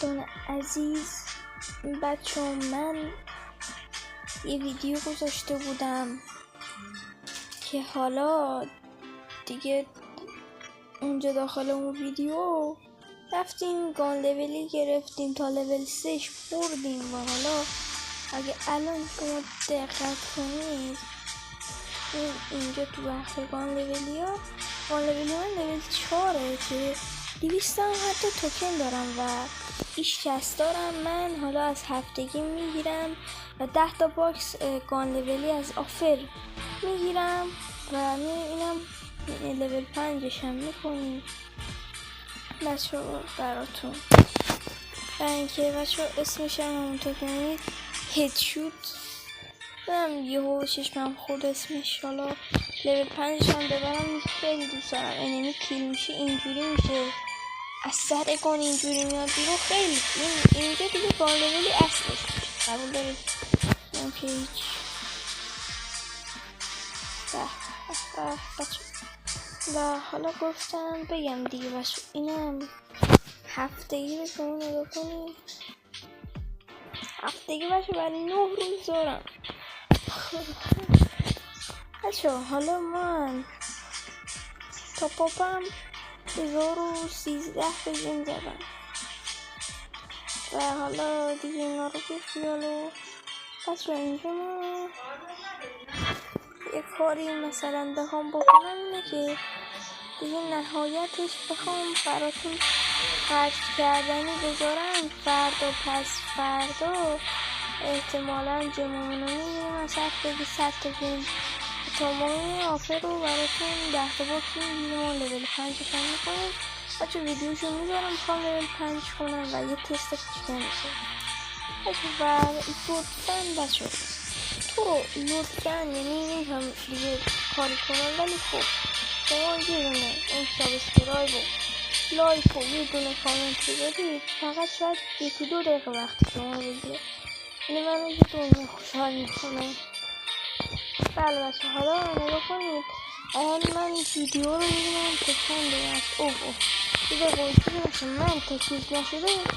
دوستان عزیز، بچه من یه ویدیو گذاشته بودم که حالا دیگه اونجا داخل اون ویدیو رفتیم گان لولی گرفتیم تا لول 3 بردیم و حالا اگه الان شما دقت کنید اینجا تو بخش گان لولی ها گان لولی من لول 4 که 200 هم حتی توکن دارم و 20 دارم. من حالا از هفتگی میگیرم و 10 تا باکس گان لولی از آفر میگیرم و اینم لول 5 هم میکنیم بچه براتون. و اینکه بچه اسمش هم همونطور که میدید هدشوت هم یهو چشمم خود اسمش. حالا لول 5 هم ببرم خیلی دوست دارم. انمی کیل میشه اینجوری میشه، از سر گان اینجوری میاد بیرون. خیلی اینجا دیگه گان لولی اصلش قبول دارید؟ من که هیچ بچه و حالا گفتم بگم دیگه بچه اینم هفتگی رو شما نگاه کنید. هفتگی بچه برای 9 روز دارم بچه. حالا من تا پاپم 1013 بگیم زدم و حالا دیگه اینا رو بیخیالو بچه. اینجا ما یه کاری مثلا بخوام بکنم اینه که دیگه نهایتش بخوام براتون خرج کردنی بذارم فردا پس فردا احتمالا جمعونو میگیریم از هفتگی 100 تا گیم تا ما آفر رو براتون 10 تا باکس میگیریم و لول 5 هم میکنیم بچه. ویدیوشو میذارم میخوام لول 5 کنم و یه تست کوچیک میشه بچه. و لطفا بچه تو رو لطفا یعنی نمیتونم دیگه کاری کنم ولی خب شما یه دونه اون سابسکرایب و لایک و یه دونه کامنت رو بدید. فقط شاید 1-2 دقیقه وقتی شما رو بگیره، یعنی من یه دونه خوشحال میکنم. بله بچه حالا نگاه کنید الان من ویدیو رو میبینم که چند دقیقه است. دیگه قلطی باشه من تا چیز نشده